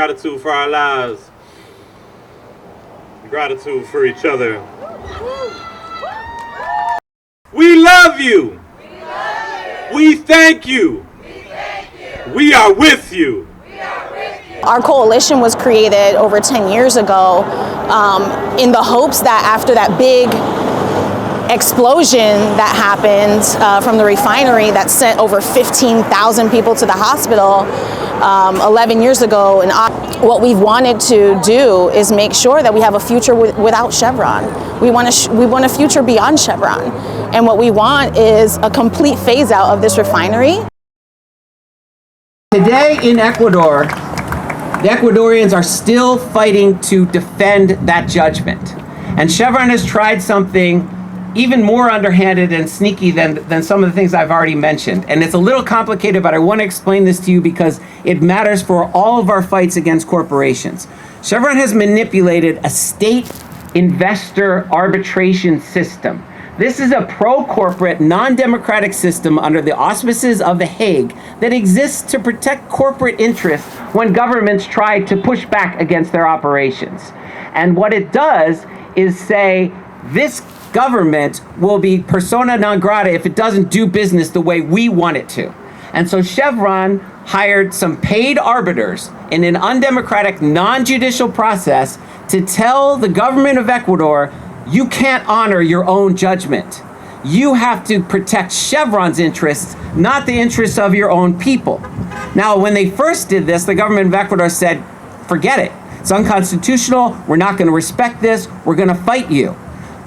Gratitude for our lives. Gratitude for each other. We love you. We thank you. We are with you. Our coalition was created over 10 years ago in the hopes that after that big explosion that happened from the refinery that sent over 15,000 people to the hospital 11 years ago, and what we've wanted to do is make sure that we have a future without Chevron. We want a future beyond Chevron, and what we want is a complete phase out of this refinery. Today in Ecuador, the Ecuadorians are still fighting to defend that judgment. And Chevron has tried something even more underhanded and sneaky than some of the things I've already mentioned. And it's a little complicated, but I want to explain this to you because it matters for all of our fights against corporations. Chevron has manipulated a state investor arbitration system. This is a pro-corporate, non-democratic system under the auspices of The Hague that exists to protect corporate interests when governments try to push back against their operations. And what it does is say, this government will be persona non grata if it doesn't do business the way we want it to. And so Chevron hired some paid arbiters in an undemocratic, non-judicial process to tell the government of Ecuador, you can't honor your own judgment. You have to protect Chevron's interests, not the interests of your own people. Now, when they first did this, the government of Ecuador said, forget it. It's unconstitutional. We're not going to respect this. We're going to fight you.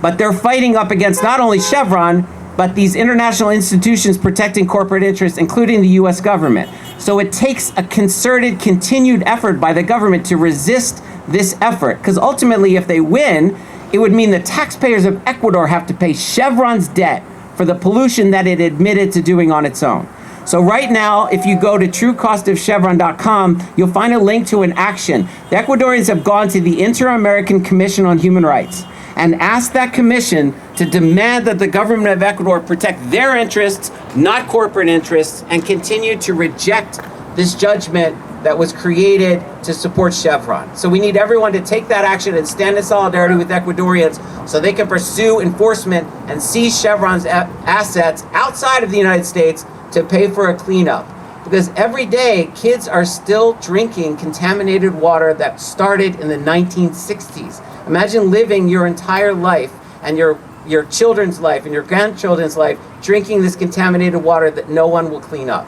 But they're fighting up against not only Chevron, but these international institutions protecting corporate interests, including the US government. So it takes a concerted, continued effort by the government to resist this effort. Because ultimately, if they win, it would mean the taxpayers of Ecuador have to pay Chevron's debt for the pollution that it admitted to doing on its own. So right now, if you go to truecostofchevron.com, you'll find a link to an action. The Ecuadorians have gone to the Inter-American Commission on Human Rights and asked that commission to demand that the government of Ecuador protect their interests, not corporate interests, and continue to reject this judgment that was created to support Chevron. So we need everyone to take that action and stand in solidarity with Ecuadorians so they can pursue enforcement and seize Chevron's assets outside of the United States to pay for a cleanup. Because every day, kids are still drinking contaminated water that started in the 1960s. Imagine living your entire life and your children's life and your grandchildren's life drinking this contaminated water that no one will clean up.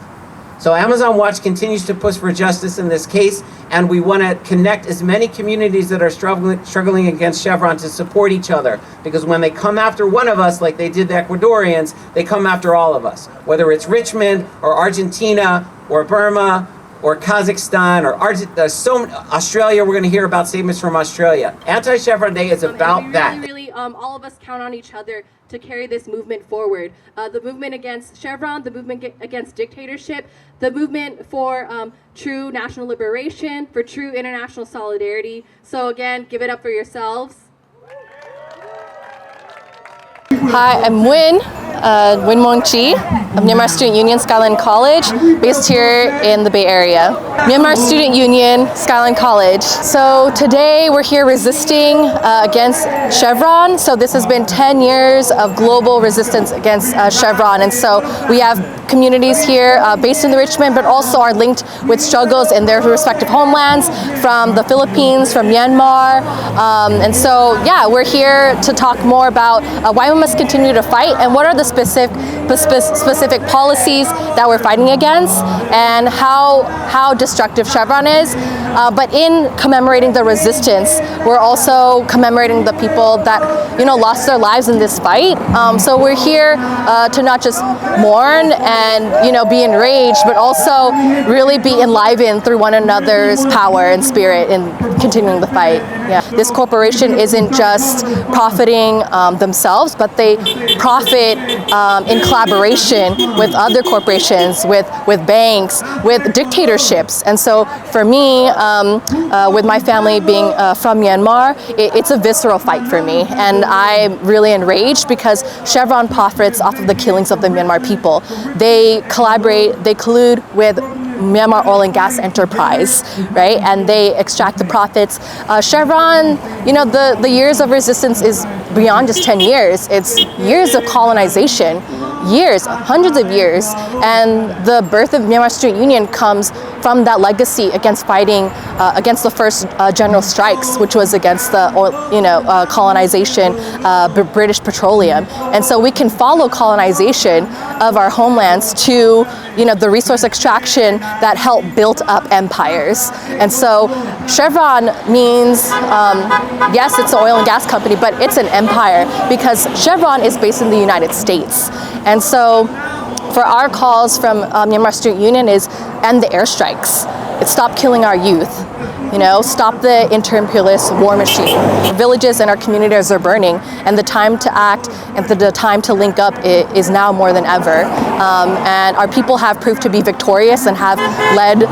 So Amazon Watch continues to push for justice in this case, and we want to connect as many communities that are struggling against Chevron to support each other. Because when they come after one of us, like they did the Ecuadorians, they come after all of us. Whether it's Richmond or Argentina or Burma or Kazakhstan or Australia, we're going to hear about statements from Australia. Anti-Chevron Day is about that. Really, all of us count on each other to carry this movement forward. The movement against Chevron, the movement against dictatorship, the movement for true national liberation, for true international solidarity. So again, give it up for yourselves. Hi, I'm Win Mong Chi of Myanmar Student Union Skyline College, based here in the Bay Area. Myanmar Student Union Skyline College. So today we're here resisting against Chevron. So this has been 10 years of global resistance against Chevron. And so we have communities here based in the Richmond, but also are linked with struggles in their respective homelands, from the Philippines, from Myanmar. And so, yeah, we're here to talk more about why we must continue to fight and what are the specific policies that we're fighting against and how destructive Chevron is. But in commemorating the resistance, we're also commemorating the people that, lost their lives in this fight. So we're here to not just mourn and, be enraged, but also really be enlivened through one another's power and spirit in continuing the fight. Yeah. This corporation isn't just profiting themselves, but they profit in collaboration with other corporations, with banks, with dictatorships. And so for me, with my family being from Myanmar, it's a visceral fight for me. And I'm really enraged because Chevron profits off of the killings of the Myanmar people. They collaborate, they collude with Myanmar oil and gas enterprise, right? And they extract the profits. Chevron, the years of resistance is beyond just 10 years. It's years of colonization, years, hundreds of years. And the birth of Myanmar Student Union comes from that legacy against fighting against the first general strikes, which was against the oil, colonization, British petroleum. And so we can follow colonization of our homelands to the resource extraction that helped build up empires. And so Chevron means, yes, it's an oil and gas company, but it's an empire because Chevron is based in the United States. And so for our calls from Myanmar Student Union is end the airstrikes. It's stop killing our youth. Stop the inter-imperialist war machine. Villages and our communities are burning, and the time to act and the time to link up is now more than ever. And our people have proved to be victorious and have led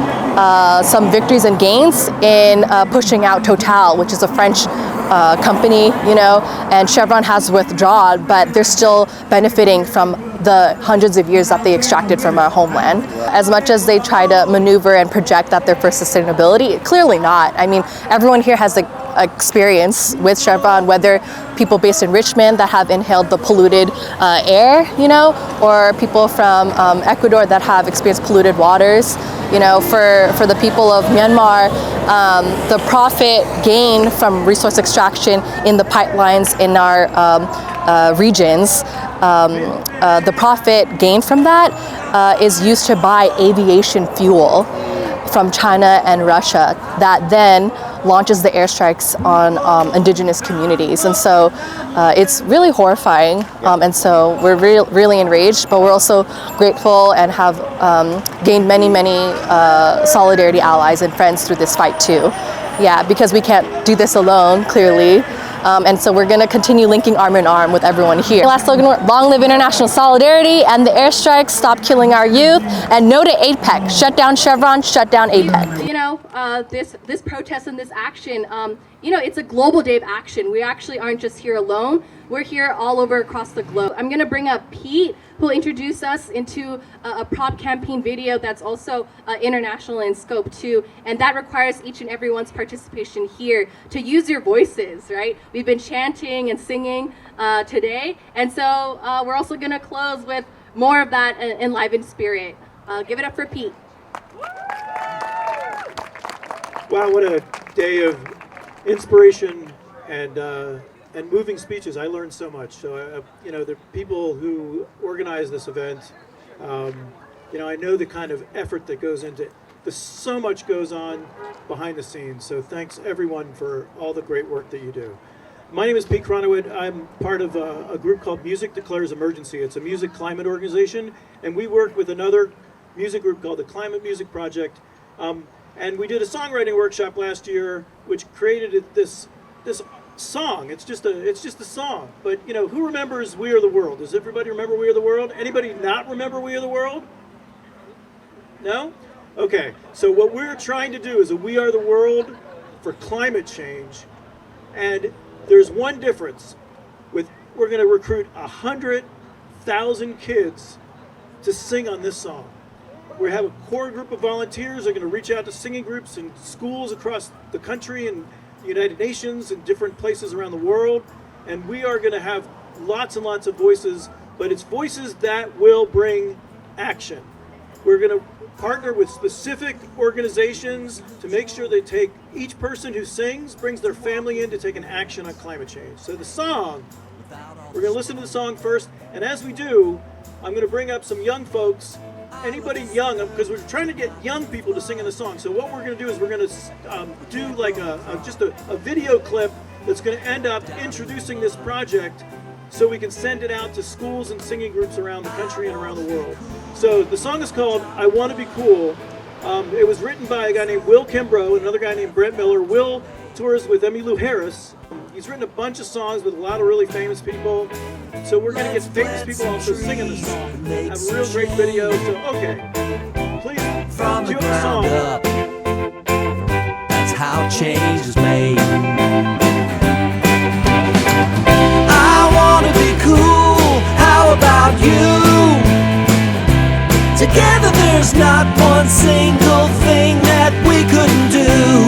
some victories and gains in pushing out Total, which is a French company, and Chevron has withdrawn, but they're still benefiting from the hundreds of years that they extracted from our homeland. As much as they try to maneuver and project that they're for sustainability, clearly not. I mean, everyone here has the experience with Chevron, whether people based in Richmond that have inhaled the polluted air, or people from Ecuador that have experienced polluted waters. For the people of Myanmar, the profit gain from resource extraction in the pipelines in our regions, the profit gain from that is used to buy aviation fuel from China and Russia that then launches the airstrikes on indigenous communities. And so it's really horrifying. And so we're really enraged, but we're also grateful and have gained many solidarity allies and friends through this fight too. Yeah, because we can't do this alone, clearly. And so we're going to continue linking arm in arm with everyone here. Last slogan, long live international solidarity and the airstrikes, stop killing our youth, and no to APEC. Shut down Chevron, shut down APEC. This protest and this action, it's a global day of action. We actually aren't just here alone. We're here all over across the globe. I'm going to bring up Pete, who will introduce us into a prop campaign video that's also international in scope too, and that requires each and everyone's participation here to use your voices, right? We've been chanting and singing today, and so we're also going to close with more of that enlivened spirit. Give it up for Pete. Wow, what a day of inspiration and moving speeches. I learned so much. So, the people who organize this event, I know the kind of effort that goes into it. So much goes on behind the scenes. So thanks everyone for all the great work that you do. My name is Pete Cronowit. I'm part of a group called Music Declares Emergency. It's a music climate organization, and we work with another music group called the Climate Music Project. And we did a songwriting workshop last year, which created this song. It's just a song. But who remembers "We Are the World"? Does everybody remember "We Are the World"? Anybody not remember "We Are the World"? No? Okay. So what we're trying to do is a "We Are the World" for climate change, and there's one difference. We're going to recruit 100,000 kids to sing on this song. We have a core group of volunteers who are going to reach out to singing groups in schools across the country and the United Nations and different places around the world. And we are going to have lots and lots of voices, but it's voices that will bring action. We're going to partner with specific organizations to make sure they take each person who sings, brings their family in to take an action on climate change. So the song, we're going to listen to the song first, and as we do, I'm going to bring up some young folks. Anybody young, because we're trying to get young people to sing in the song. So what we're going to do is we're going to do like just a video clip that's going to end up introducing this project so we can send it out to schools and singing groups around the country and around the world. So the song is called "I Want to Be Cool." It was written by a guy named Will Kimbrough and another guy named Brett Miller. Will tours with Emmylou Harris. He's written a bunch of songs with a lot of really famous people. So we're going to get famous people also singing the song. Have a real great video. So, okay, please cue the song. Up. That's how change is made. I want to be cool. How about you? Together there's there's not one single thing that we couldn't do.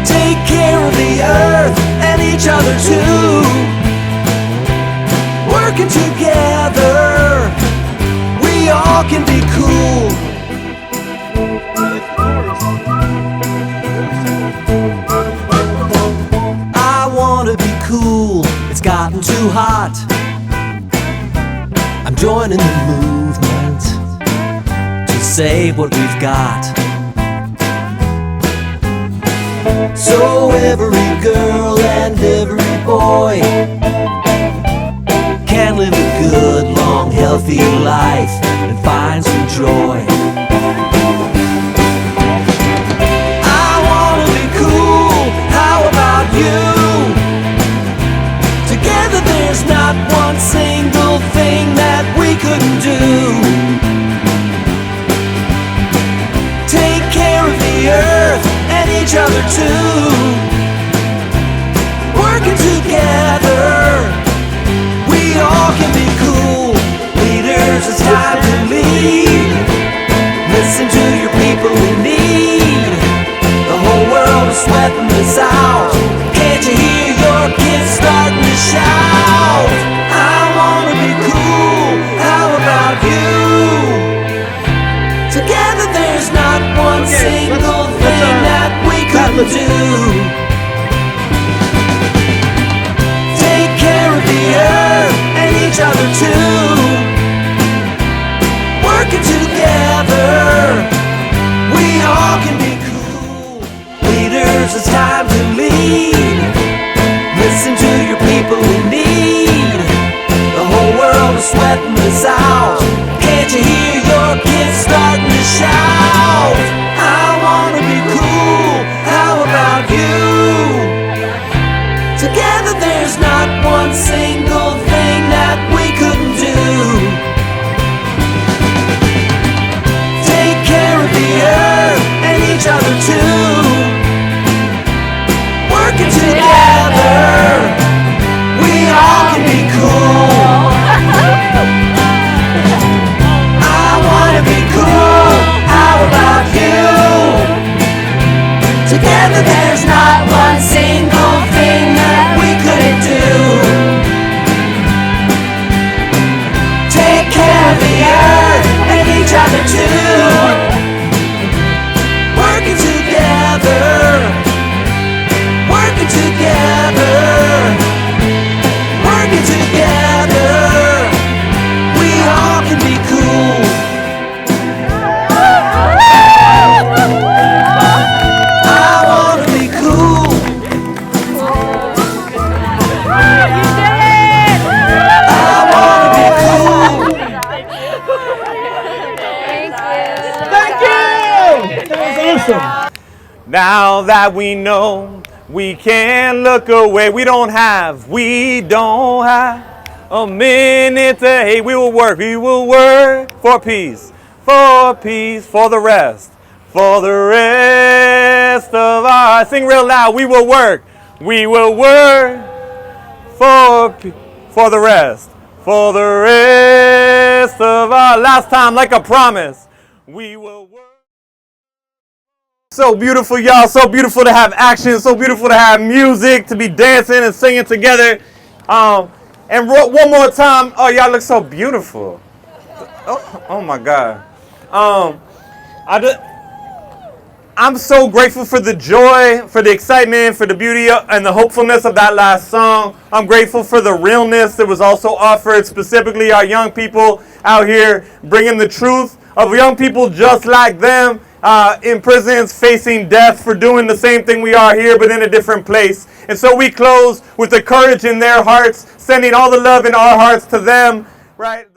Take care of the earth and each other too. Working together, we all can be cool. I wanna be cool, it's gotten too hot. I'm joining the movement to save what we've got. So every girl and every boy can live a good, long, healthy life and find some joy. I wanna be cool, how about you? Together there's not one single thing that we couldn't do. Take care of the earth and each other too. Working together, we all can be cool. Leaders, it's time to lead. Listen to your people we need. The whole world is sweating this out. Can't you hear your kids starting to shout? I wanna be cool, how about you? Together there's not one single thing that we couldn't do. Take care of the earth and each other too. Working together, we all can be cool. Leaders, it's time to lead. Listen to your people we need. The whole world is sweating this out. Can't you hear your kids starting to shout? I wanna be cool, how about you? Together there's not one single thing that we couldn't do. Take care of the earth and each other too. Working together, we all can be cool. I wanna be cool, how about you? Together there's not one single thing that we couldn't do. Take care of the earth and each other too. Working together, working together, working together, we all can be cool. I wanna be cool. I wanna be cool. Now that we know we can't look away, we don't have a minute to hate. We will work for peace, for the rest of our, sing real loud, we will work for the rest of our, last time like a promise, we will work. So beautiful, y'all. So beautiful to have action. So beautiful to have music, to be dancing and singing together. And one more time. Oh, y'all look so beautiful. Oh my God. I'm so grateful for the joy, for the excitement, for the beauty and the hopefulness of that last song. I'm grateful for the realness that was also offered, specifically our young people out here bringing the truth of young people just like them in prisons facing death for doing the same thing we are here, but in a different place. And so we close with the courage in their hearts, sending all the love in our hearts to them, right?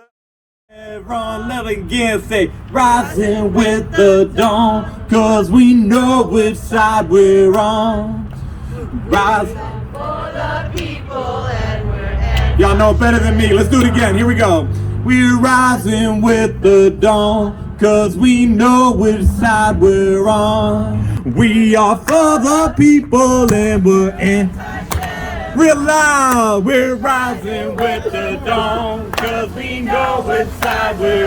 Run, let again say, rising with the dawn, cause we know which side we're on. Rise for the people and we're y'all know better than me. Let's do it again. Here we go. We're rising with the dawn, cause we know which side we're on. We are for the people and we're in. Real loud, we're rising with the dawn, cause we know which side we're